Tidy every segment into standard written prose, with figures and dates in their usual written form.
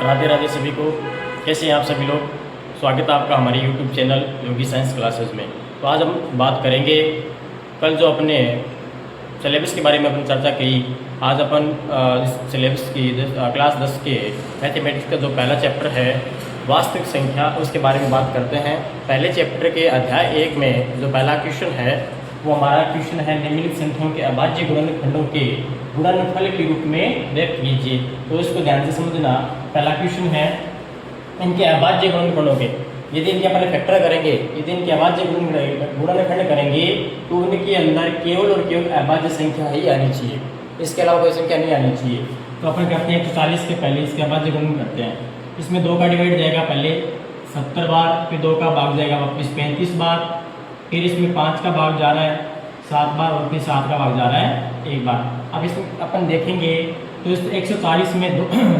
राधे राधे सभी को। कैसे हैं आप सभी लोग। स्वागत है आपका हमारे YouTube चैनल योगी साइंस क्लासेस में। तो आज हम बात करेंगे, कल जो अपने सिलेबस के बारे में अपन चर्चा की, आज अपन इस सिलेबस की क्लास 10 के मैथमेटिक्स का जो पहला चैप्टर है वास्तविक संख्या, उसके बारे में बात करते हैं। पहले चैप्टर के अध्याय 1 में जो पहला क्वेश्चन है वो हमारा क्वेश्चन है, निम्नलिखित संख्याओं के अभाज्य गुणनखंडों के गुणनफल के रूप में व्यक्त कीजिए। तो इसको ध्यान से समझना। पहला क्वेश्चन है इनके अभाज्य गुणनखंडों के, यदि इनके अपन फैक्टर करेंगे, यदि इनके अभाज्य गुणनखंड करेंगे तो उनके अंदर केवल और केवल अभाज्य संख्या ही आनी चाहिए, इसके अलावा कोई संख्या नहीं आनी चाहिए। तो अपन करते हैं 140 के पहले इसके अभाज्य गुणन करते हैं। इसमें 2 का डिवाइड जाएगा पहले 70 बार, फिर 2 का भाग जाएगा वापस 35 बार, फिर इसमें 5 का भाग जा रहा है 7 बार और फिर 7 का भाग जा रहा है 1 बार। अब इसमें अपन देखेंगे तो इस 140 में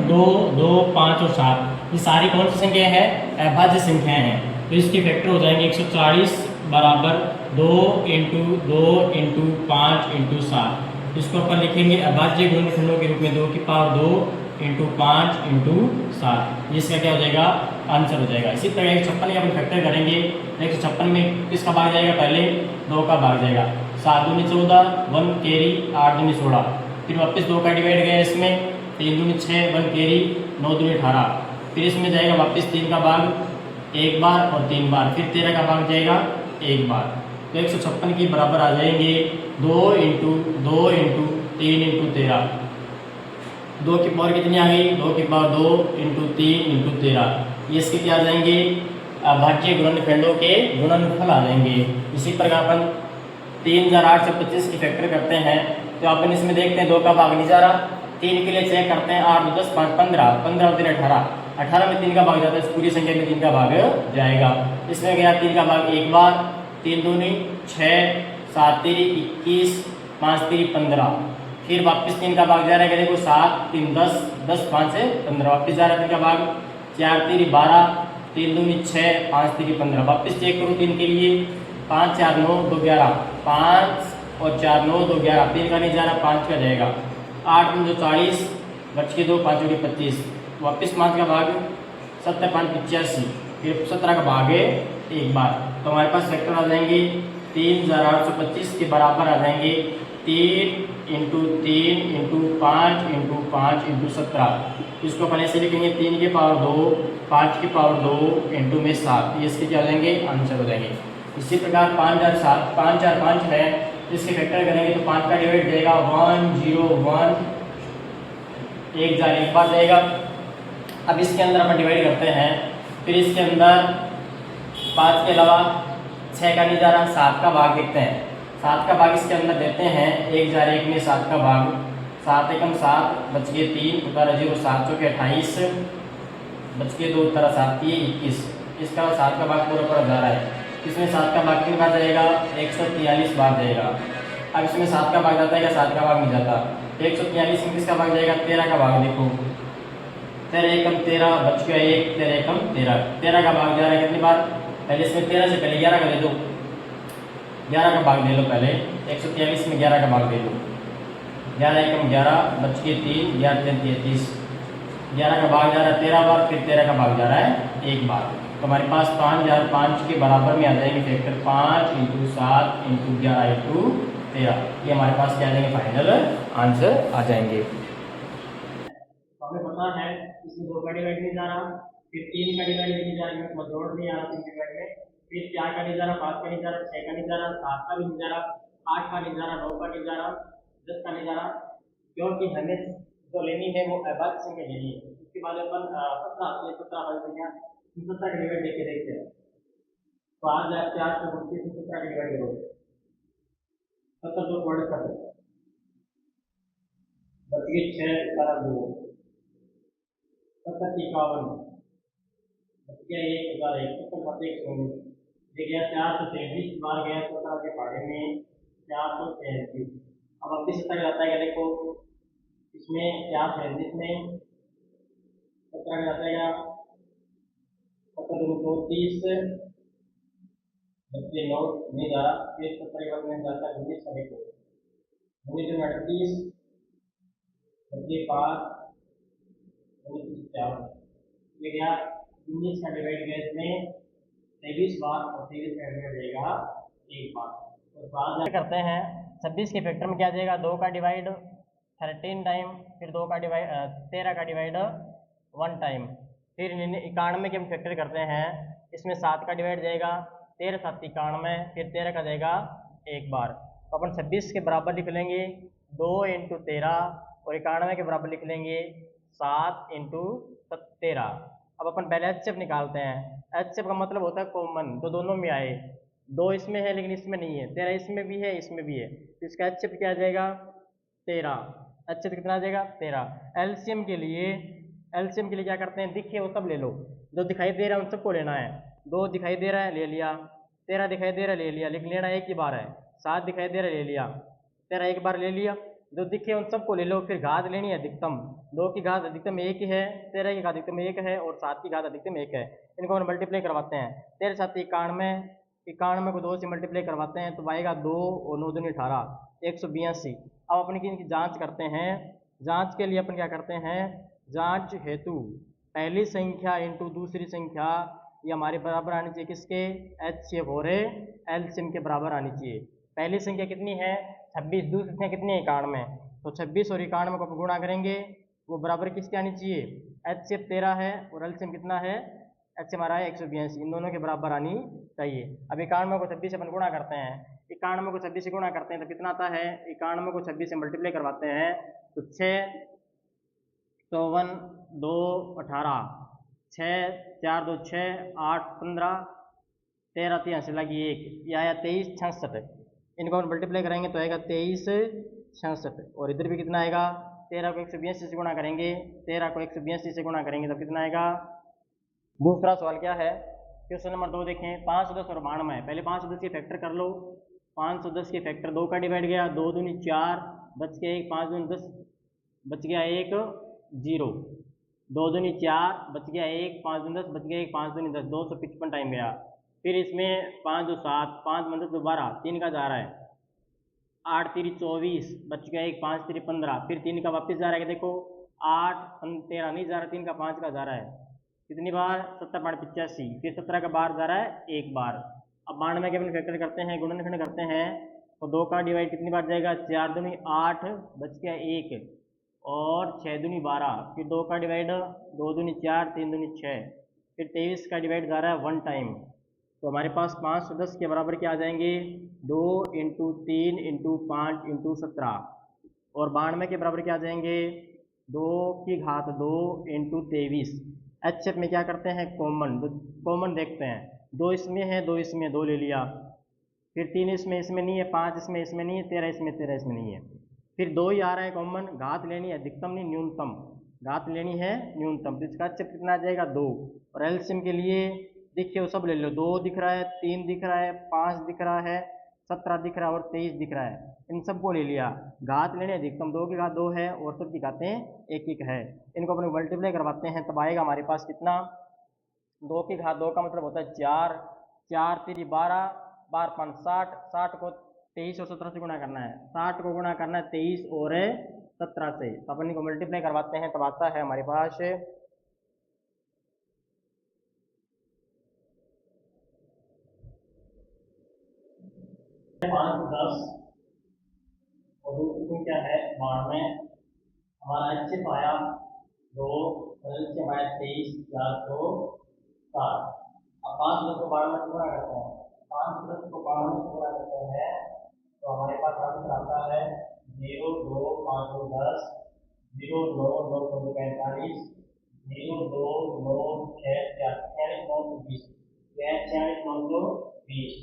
2, 2, 5 और 7 ये सारी कौन सी संख्याएं हैं? अभाज्य संख्याएं हैं। तो इसके फैक्टर हो जाएंगे 140 बराबर 2 × 2 × 5 × 7। इसको अपन लिखेंगे अभाज्य गुणनखंडों के रूप में 2 की पावर 2 × 5 × 7। इसका क्या हो जाएगा? आंसर हो जाएगा। इसी तरह 156 का अपन फैक्टर करेंगे। 156 में किसका भाग जाएगा? पहले 2 का भाग जाएगा, 7 दूनी 14, 1 कैरी, 8 दूनी 16, फिर वापस 2 का डिवाइड गया इसमें, 3 दूनी 6, 1 कैरी, 9 दूनी 18, फिर इसमें जाएगा वापस 3 का भाग 1 बार और 3 बार, फिर 13 का भाग जाएगा 1 बार। तो 156 के बराबर आ जाएंगे 2 × 2 × 3 × 13। 2 की पावर कितनी आ गई? 2 की पावर 2 × 3 × 13। ये इसके क्या आ जाएंगे? अभाज्य गुणनखंडों के गुणनफल आ जाएंगे। इसी प्रकार अपन 3825 की फैक्टर करते हैं। तो अपन इसमें देखते हैं 2 का भाग नहीं जा रहा, 3 के लिए चेक करते हैं, 8 10 5 15, 15 और 3 18, 18 में 3 का भाग जाता है, इस पूरी संख्या में 3 का भाग जाएगा। इसमें गया 3 का भाग 1 बार, 3 दूनी 6, 7 3 21, 5 3 15, फिर वापस 3 का भाग जा रहा है, देखो 7 3 10, 10 5 से 15, वापस जा रहा है 3 का भाग, 4 3 12, 3 दूनी 6, 5 3 15, वापस चेक करो 3 के लिए, 5 4 9 2 11, 5 और 4 9 2 11, 3 का नहीं जा रहा, 5 का जाएगा, 8 2 40, बच के 2 5 2 25, वापस 5 का भाग 7 5 85, फिर 17 का भाग है 1 बार। तो हमारे पास फैक्टर आ जाएंगे 3825 के बराबर आ जाएंगे 3 × 3 × 5 × 5 × 17। इसको अपन ऐसे लिखेंगे 3 की पावर 2, 5 की पावर 2 × में 7। ये इसके क्या हो जाएंगे? आंसर हो जाएंगे। इसी प्रकार 5 4 7 5 4 5 है, इसके फैक्टर करेंगे तो 5 का डिवाइड जाएगा 1 0 1, 1 जा 1 बार जाएगा। अब इसके अंदर अपन डिवाइड करते हैं, फिर इसके अंदर 5 के अलावा 6 का नहीं जा रहा, 7 का भाग देखते हैं, 7 का भाग इसके अंदर देते हैं, 1 जा 1 में 7 का भाग, 7 एकम 7, बच गए 3, उतारा 0, 7 चौके 28, बच गए 2, उतारा 7 3 21। इसका 7 का भाग पूरा पूरा जा रहा है। इसमें 7 का भाग कितनी बार जाएगा? 143 बार जाएगा। अब इसमें 7 का भाग जाता है या 7 का भाग नहीं जाता? 143 में किसका भाग जाएगा? 13 का भाग। देखो 13 एकम 13, बच गया 1, 13 एकम 13, 13 का भाग जा रहा है कितनी बार? पहले इसमें 13 से पहले 11 का दे दो, 11 का भाग दे लो पहले, 143 में 11 का भाग दे लो, 11 एकम 11, बच के 3, 11 3 33, 11 का भाग जा रहा है 13 बार, फिर 13 का भाग जा रहा है 1 बार। तो हमारे पास 5005 के बराबर में आ जाएंगे फैक्टर 5 × 7 × 11 × 13। ये हमारे पास क्या आ जाएंगे? फाइनल आंसर आ जाएंगे। तो हमें पता है इसमें 2 का डिवाइड नहीं जा रहा, फिर 3 का डिवाइड नहीं जा रहा, मतलब जोड़ नहीं आ रहा 3 डिवाइड में, फिर 4 का नहीं जा रहा, 5 का नहीं जा रहा, 6 का नहीं जा रहा, 7 का भी नहीं जा रहा, 8 का नहीं जा रहा, 9 का नहीं जा रहा, 10 का नहीं जा रहा, क्योंकि हमें जो लेनी है वो अभाज्य संख्या लेनी है। उसके बाद अपन 17 वाली संख्या 17 का डिवाइड लेके देखते हैं। तो आज जाए 4 से 32 17 का डिवाइड करो, 17 2 वर्ड कर दो, बच गए 6 17 2, 70 51, बच गया 1 हजार 1, 70 7 1 ये गया 433 बार गया 17 के पहाड़े में 433। अब वापस 70 जाता है, देखो इसमें 433 में 17 का जाता है 17 2 30, बच्चे 9 नहीं जा रहा, फिर 70 में जाता है 19 का, देखो 19 में 38, बच्चे 5, 19 51, ये गया 19 का डिवाइड गया इसमें 23 बार और 23 का डिवाइड जाएगा 1 बार। तो बाद करते हैं 26 के फैक्टर में क्या आ जाएगा 2 का डिवाइड 13 टाइम, फिर 2 का डिवाइड 13 का डिवाइड 1 टाइम, फिर 91 के हम फैक्टर करते हैं इसमें 7 का डिवाइड जाएगा 13 7 91, फिर 13 का जाएगा 1 बार। तो अपन 26 के बराबर लिख लेंगे 2 × 13 और 91 के बराबर लिख लेंगे 7 × 13। अब अपन पहले एचसीएफ निकालते हैं। एचसीएफ का मतलब होता है कॉमन, तो दोनों में आए, 2 इसमें है लेकिन इसमें नहीं है, 13 इसमें भी है इसमें भी है, तो इसका एचसीएफ क्या आ जाएगा 13। एचसीएफ कितना आ जाएगा 13। एलसीएम के लिए क्या करते हैं, दिखे वो सब ले लो, जो दिखाई दे रहा है उन सबको लेना है। 2 दिखाई दे रहा है ले लिया, 13 दिखाई दे रहा है ले लिया, लेकिन लेना एक ही बार है। 7 दिखाई दे रहा है ले लिया, 13 एक बार ले लिया, जो दिखे उन सबको ले लो। फिर घात लेनी है अधिकतम, 2 की घात अधिकतम 1 ही है, 13 की घात अधिकतम 1 है और 7 की घात अधिकतम 1 है। इनको हम मल्टीप्लाई करवाते हैं, 13 7 91, 91 को 2 से मल्टीप्लाई करवाते हैं तो आएगा 2 और 9 दूनी 18, 182। अब अपन इनकी जांच करते हैं। जांच के लिए अपन क्या करते हैं, जांच हेतु पहली संख्या इंटू दूसरी संख्या ये हमारे बराबर आनी चाहिए किसके, एचसीएफ और एलसीएम के बराबर आनी चाहिए। पहली संख्या कितनी है 26, दूसरी संख्या कितनी है 91, तो 26 और 91 को गुणा करेंगे, वो बराबर किसके आनी चाहिए, एचसीएफ 13 है और एलसीएम कितना है, एचसीएफ हमारा है 182, इन दोनों के बराबर आनी चाहिए। अब 91 को 26 से अपन गुणा करते हैं, 91 को 26 से गुणा करते हैं तो कितना आता है, 91 को 26 से मल्टीप्लाई करवाते हैं तो 6 54 2 18, 6 4 2 6 8 15 13 3 से लगी 1, यह आया 23 66। इनको हम मल्टीप्लाई करेंगे तो आएगा 23 66 और इधर भी कितना आएगा, 13 को 182 से गुणा करेंगे, 13 को 182 से गुणा करेंगे तो कितना आएगा। दूसरा सवाल क्या है, क्वेश्चन नंबर 2 देखें, 510 और 92, पहले 510 के फैक्टर कर लो। 510 के फैक्टर 2 का डिवाइड गया, 2 दूनी 4, बच गया 1, 5 दूनी 10, बच गया 1 0, 2 दूनी 4, बच गया 1, 5 दूनी 10, बच गया 1, 5 दूनी 10, 255 टाइम गया। फिर इसमें 5 2 7, 5 10 12, 3 का जा रहा है, 8 3 24, बच गया 1, 5 3 15, फिर 3 का वापस जा रहा है, देखो 8 13 नहीं जा रहा, 3 का 5 का जा रहा है, कितनी बार 17 5 85, फिर 17 का बार जा रहा है 1 बार। अब 92 के अपन फैक्टर करते हैं, गुणनखंड करते हैं तो 2 का डिवाइड कितनी बार जाएगा, 4 दूनी 8, बच गया 1 और 6 दूनी 12, फिर 2 का डिवाइड 2 दूनी 4 3 दूनी 6, फिर 23 का डिवाइड जा रहा है 1 टाइम। तो हमारे पास 510 के बराबर क्या आ जाएंगे, 2 × 3 × 5 × 17 और 92 के बराबर क्या आ जाएंगे, 2 की घात 2 × 23। एचएफ में क्या करते हैं, कॉमन, तो कॉमन देखते हैं, 2 इसमें है 2 इसमें 2 ले लिया, फिर 3 इसमें नहीं है, 5 इसमें नहीं है, 13 इसमें नहीं है, फिर 2 ही आ रहा है कॉमन, घात लेनी है अधिकतम नहीं न्यूनतम, घात लेनी है न्यूनतम, तो इसका एचएफ कितना आ जाएगा 2। और एलसीएम के लिए देखिए वो सब ले लो, 2 दिख रहा है, 3 दिख रहा है, 5 दिख रहा है, 17 दिख रहा है और 23 दिख रहा है, इन सबको ले लिया। घात लेने अधिकतम 2 की घात 2 है और सब की घातें 1 1 है, इनको अपने मल्टीप्लाई करवाते हैं तब आएगा हमारे पास कितना, 2 की घात 2 का मतलब होता है 4, 4 3 12, 12 5 60, 60 को 23 और 17 से गुणा करना है, 60 को गुणा करना है 23 और 17 से, तो अपन इनको मल्टीप्लाई करवाते हैं तब आता है हमारे पास 510 और दूसरी संख्या है 92, हमारा एचसीएफ आया 2 और एलसीएम आया 23 407। अब 510 को 92 से गुणा करते हैं, 510 को 92 से गुणा करते हैं तो हमारे पास आंसर आता है 0 2 5 2 10, 0 9 9 9 45, 0 2 9 6 4 46 920, यह 46 920।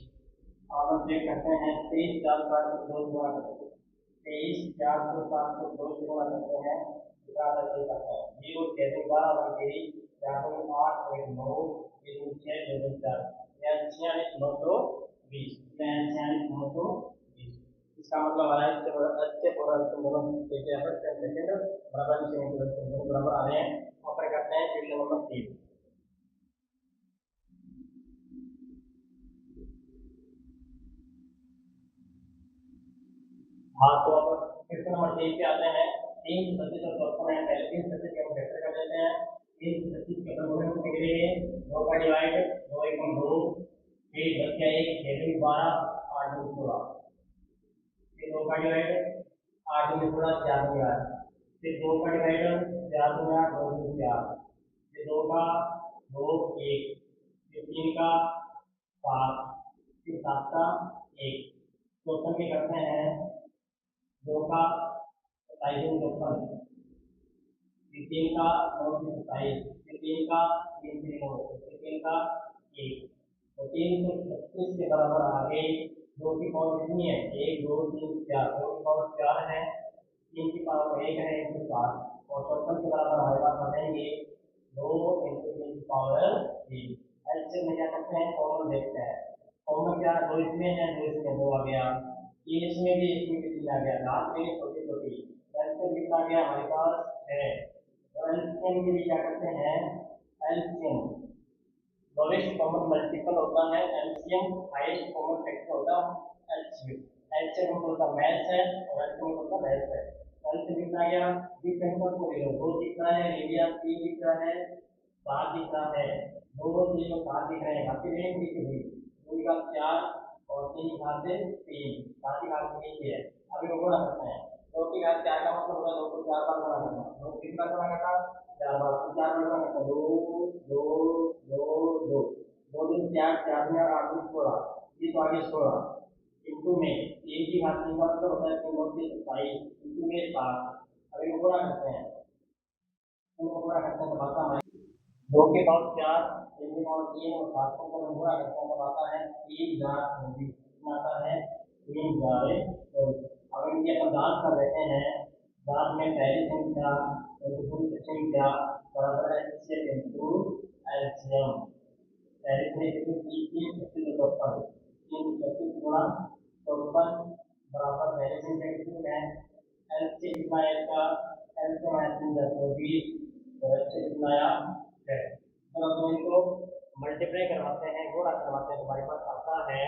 अब हम चेक करते हैं, 23 4 7 को 2 से गुणा करते हैं, 23 4 को 7 को 2 से गुणा करते हैं, इसका आंसर ये करता है 0 6 2 12 और 23 4 2 8 और 9 3 6 2 4, यह 46 920, यह 46 920। इसका मतलब हमारा अच्छे और दोनों सेकंड बराबर आ रहे हैं। ऑपरेट करते हैं क्वेश्चन नंबर 3। हाँ, तो अब क्वेश्चन नंबर 3 पे आते हैं। 3 37 और 54 है, पहले 3 37 के हम फैक्टर कर लेते हैं, इस 25 के प्रमोशन को निकलेंगे 2 का डिवाइड 2 एकम 2 फिर 10 का 1 6 दूनी 12 8 दूनी 16 फिर 2 का डिवाइड 8 दूनी 16 4 दूनी 8 फिर 2 का डिवाइड 4 दूनी 8 2 दूनी 4 फिर 2 का 2 1 फिर 3 का 7 फिर 7 का 1 क्वेश्चन में करते हैं 2 का 27 54 फिर 3 का 9 से 27 फिर 3 का 3 से 9 फिर 3 का 1 तो 336 के बराबर आ गए 2 की पावर कितनी है 1 2 3 4 2 की पावर 4 है 3 की पावर 1 है 107 और 54 के बराबर आएगा बताएंगे 2 इंटू 3 की पावर 3 ऐसे में क्या करते हैं कॉमन देखते हैं कॉमन क्या 2 इसमें है 2 इसमें 2 आ गया 3 इसमें भी 3 आ गया लास्ट में छोटी छोटी ऐसे कितना आ गया हमारे पास है और एलसीएम के लिए क्या करते हैं एलसीएम लोएस्ट कॉमन मल्टीपल होता है एलसीएम हाईएस्ट कॉमन फैक्टर होता है एलसीएम एलसीएम होता है मैथ्स है और एलसीएम होता है मैथ्स है एलसीएम कितना आ गया बी सेंटर को ले लो 2 दिख रहा है एरिया 3 दिख रहा है 7 दिख रहा है 2 3 और 7 दिख रहे हैं बाकी नहीं दिख रही 2 का 4 और 3 का से 3 7 का नीचे है अभी वो गुणा करते हैं 2 की घात 4 का मतलब होगा 2 को 4 बार गुणा करना 2 कितना गुणा करना 4 बार 4 बार गुणा करना 2 2 2 2 2 दिन 4 4 में 8 दिन 16 ये तो आगे 16 इनटू में 3 की घात 3 का मतलब होता है 3 से 27 इनटू में 7 अभी वो गुणा करते हैं उनको गुणा करते हैं तो आता है 2 के पावर 4 3 के पावर 3 और 7 को जब गुणा करते हैं तो आता है 3 4 24 कितना आता है 3 4 अब इनके अपन दांत कर लेते हैं दांत में पहली संख्या दूसरी संख्या बराबर है एलसीएम इनटू एलसीएम पहली संख्या की 3 54 3 36 गुणा 54 बराबर पहली संख्या कितनी है एलसीएम कितना है इसका एलसीएम है 3 और एलसीएम कितना आया है अब हम इनको मल्टीप्लाई करवाते हैं गुणा करवाते हैं हमारे पास आता है